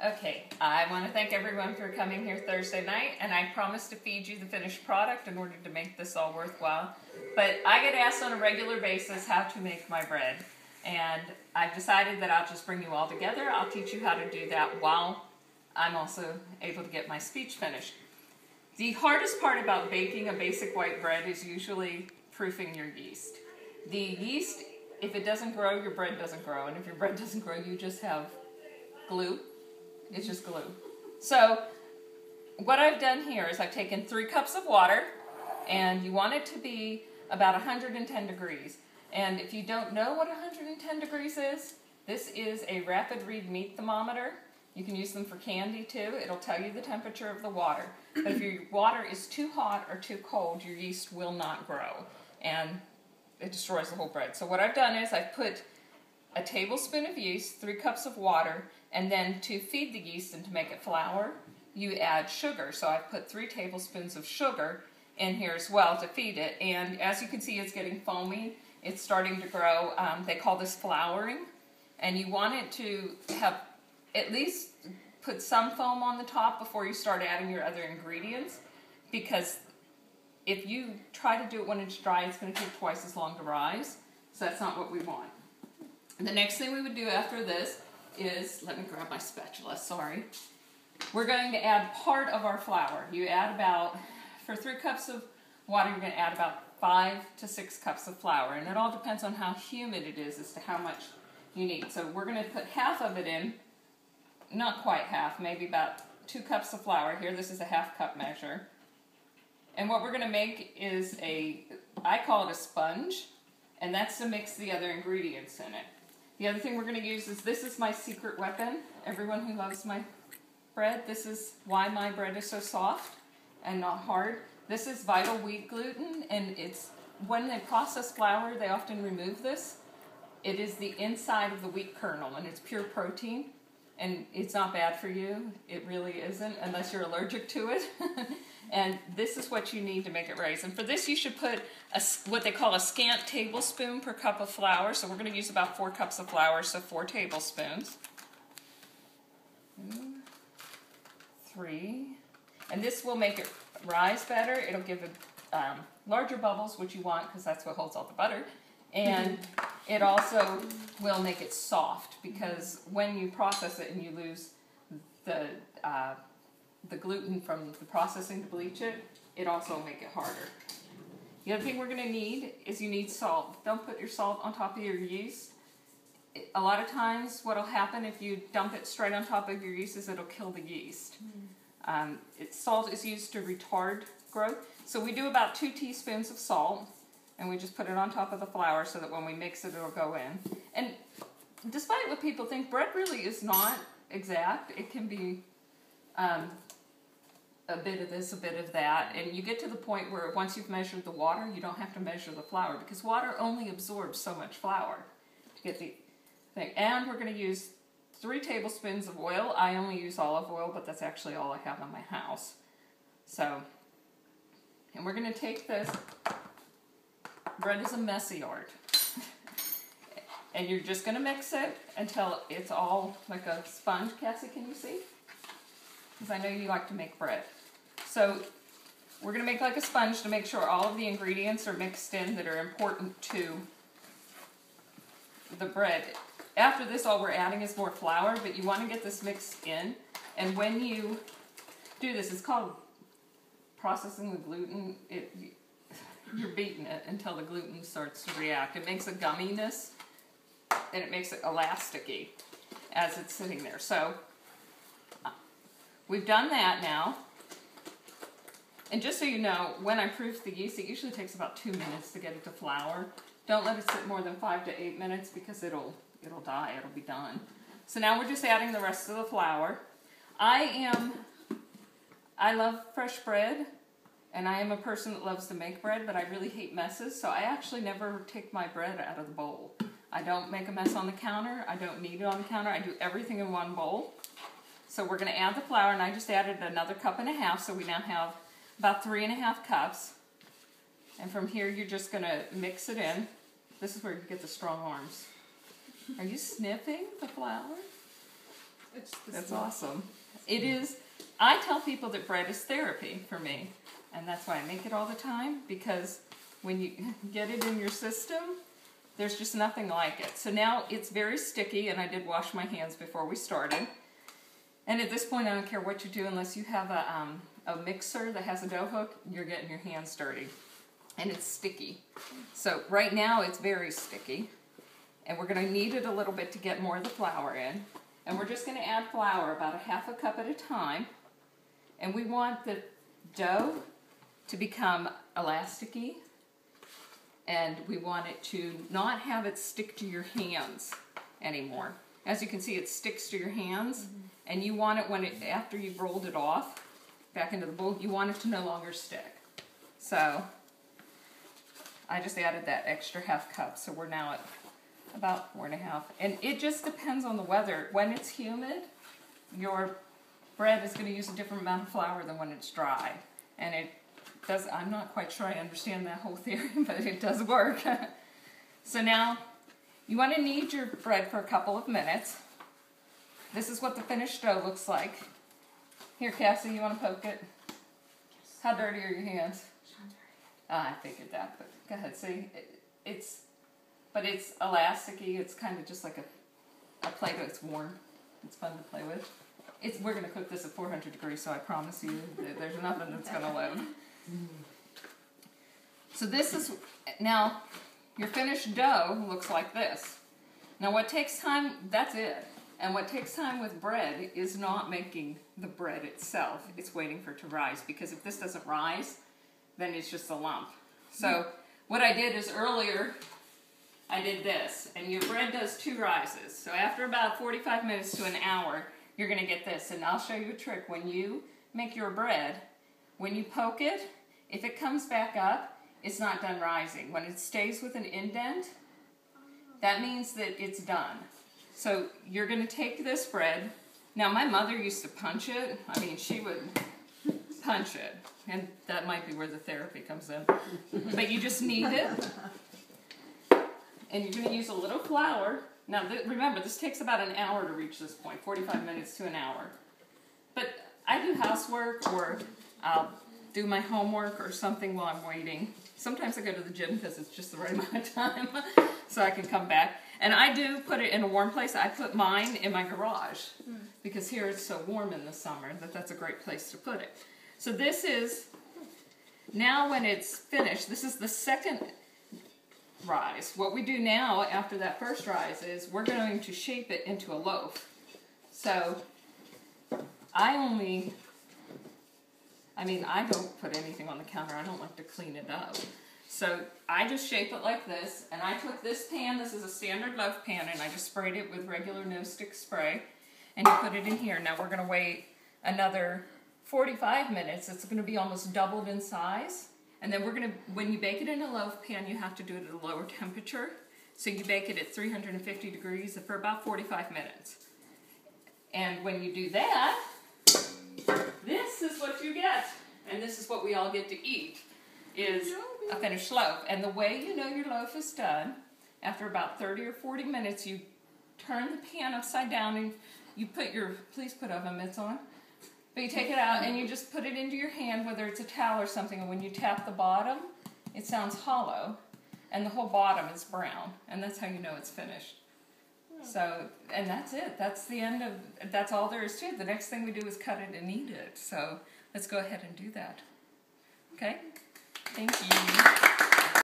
Okay, I want to thank everyone for coming here Thursday night, and I promise to feed you the finished product in order to make this all worthwhile. But I get asked on a regular basis how to make my bread, and I've decided that I'll just bring you all together. I'll teach you how to do that while I'm also able to get my speech finished. The hardest part about baking a basic white bread is usually proofing your yeast. The yeast, if it doesn't grow, your bread doesn't grow, and if your bread doesn't grow, you just have glue. It's just glue. So what I've done here is I've taken 3 cups of water, and you want it to be about 110 degrees. And if you don't know what 110 degrees is, this is a rapid read meat thermometer. You can use them for candy too. It'll tell you the temperature of the water. But if your water is too hot or too cold, your yeast will not grow, and it destroys the whole bread. So what I've done is I've put a tablespoon of yeast, 3 cups of water, and then to feed the yeast and to make it flour, you add sugar. So I've put 3 tablespoons of sugar in here as well to feed it. And as you can see, it's getting foamy. It's starting to grow. They call this flouring. And you want it to have at least put some foam on the top before you start adding your other ingredients, because if you try to do it when it's dry, it's going to take twice as long to rise. So that's not what we want. The next thing we would do after this is, let me grab my spatula, sorry. We're going to add part of our flour. You add about, for 3 cups of water, you're going to add about 5 to 6 cups of flour. And it all depends on how humid it is as to how much you need. So we're going to put half of it in, not quite half, maybe about 2 cups of flour here. This is a ½ cup measure. And what we're going to make is I call it a sponge, and that's to mix the other ingredients in it. The other thing we're going to use is, this is my secret weapon. Everyone who loves my bread, this is why my bread is so soft and not hard. This is Vital Wheat Gluten, and it's, when they process flour, they often remove this. It is the inside of the wheat kernel, and it's pure protein, and it's not bad for you. It really isn't, unless you're allergic to it. And this is what you need to make it rise. And for this, you should put what they call a scant tablespoon per cup of flour. So we're going to use about 4 cups of flour, so 4 tablespoons. 2, 3. And this will make it rise better. It'll give it larger bubbles, which you want, because that's what holds all the butter. And it also will make it soft, because when you process it and you lose the gluten from the processing to bleach it, it also will make it harder. The other thing we're going to need is you need salt. Don't put your salt on top of your yeast. A lot of times what will happen if you dump it straight on top of your yeast is it'll kill the yeast. Salt is used to retard growth. So we do about 2 teaspoons of salt, and we just put it on top of the flour so that when we mix it, it'll go in. And despite what people think, bread really is not exact. It can be a bit of this, a bit of that, and you get to the point where once you've measured the water, you don't have to measure the flour, because water only absorbs so much flour to get the thing. And we're going to use 3 tablespoons of oil. I only use olive oil, but that's actually all I have in my house. So, and we're going to take this. Bread is a messy art. And you're just going to mix it until it's all like a sponge. Cassie, can you see? Because I know you like to make bread. So we're going to make like a sponge to make sure all of the ingredients are mixed in that are important to the bread. After this, all we're adding is more flour, but you want to get this mixed in. And when you do this, it's called processing the gluten. You're beating it until the gluten starts to react. It makes a gumminess, and it makes it elasticy as it's sitting there. So we've done that now. And just so you know, when I proof the yeast, it usually takes about 2 minutes to get it to flour. Don't let it sit more than 5 to 8 minutes, because it'll die, it'll be done. So now we're just adding the rest of the flour. I love fresh bread, and I am a person that loves to make bread, but I really hate messes, so I actually never take my bread out of the bowl. I don't make a mess on the counter. I don't need it on the counter. I do everything in one bowl. So we're going to add the flour, and I just added another 1.5 cups, so we now have about 3.5 cups. And from here, you're just going to mix it in. This is where you get the strong arms. Are you sniffing the flour? That's awesome. It is, I tell people that bread is therapy for me. And that's why I make it all the time, because when you get it in your system, there's just nothing like it. So now it's very sticky, and I did wash my hands before we started. And at this point, I don't care what you do, unless you have a mixer that has a dough hook, you're getting your hands dirty. And it's sticky. So right now, it's very sticky. And we're going to knead it a little bit to get more of the flour in. And we're just going to add flour about 1/2 cup at a time. And we want the dough to become elasticy. And we want it to not have it stick to your hands anymore. As you can see, it sticks to your hands. And you want it when it, after you've rolled it off, back into the bowl, you want it to no longer stick. So I just added that extra 1/2 cup. So we're now at about 4.5. And it just depends on the weather. When it's humid, your bread is going to use a different amount of flour than when it's dry. And it does, I'm not quite sure I understand that whole theory, but it does work. So now, you want to knead your bread for a couple of minutes. This is what the finished dough looks like. Here, Cassie, you want to poke it? How dirty are your hands? I figured that, but go ahead. See, it's elasticy. It's kind of just like a Play-Doh. It's warm. It's fun to play with. We're going to cook this at 400 degrees, so I promise you that there's nothing that's going to live. So this is, now, your finished dough looks like this. Now what takes time, that's it. And what takes time with bread is not making the bread itself. It's waiting for it to rise, because if this doesn't rise, then it's just a lump. So what I did is earlier, I did this, and your bread does 2 rises. So after about 45 minutes to an hour, you're going to get this. And I'll show you a trick. When you make your bread, when you poke it, if it comes back up, it's not done rising. When it stays with an indent, that means that it's done. So you're going to take this bread. Now my mother used to punch it. I mean, she would punch it. And that might be where the therapy comes in. But you just knead it. And you're going to use a little flour. Now remember, this takes about an hour to reach this point, 45 minutes to an hour. But I do housework, or I'll do my homework or something while I'm waiting. Sometimes I go to the gym because it's just the right amount of time so I can come back. And I do put it in a warm place. I put mine in my garage because here it's so warm in the summer that that's a great place to put it. So this is, now when it's finished, this is the second rise. What we do now after that first rise is we're going to shape it into a loaf. So I don't put anything on the counter. I don't like to clean it up. So I just shape it like this, and I took this pan, this is a standard loaf pan, and I just sprayed it with regular no-stick spray, and you put it in here. Now we're going to wait another 45 minutes. It's going to be almost doubled in size. And then we're going to, when you bake it in a loaf pan, you have to do it at a lower temperature. So you bake it at 350 degrees for about 45 minutes. And when you do that, this is what you get. And this is what we all get to eat, is a finished loaf. And the way you know your loaf is done, after about 30 or 40 minutes, you turn the pan upside down and you put your, please put oven mitts on. But you take it out and you just put it into your hand, whether it's a towel or something, and when you tap the bottom, it sounds hollow, and the whole bottom is brown, and that's how you know it's finished. So, and that's it. That's the end of, that's all there is to it. The next thing we do is cut it and eat it. So let's go ahead and do that. Okay? Thank you.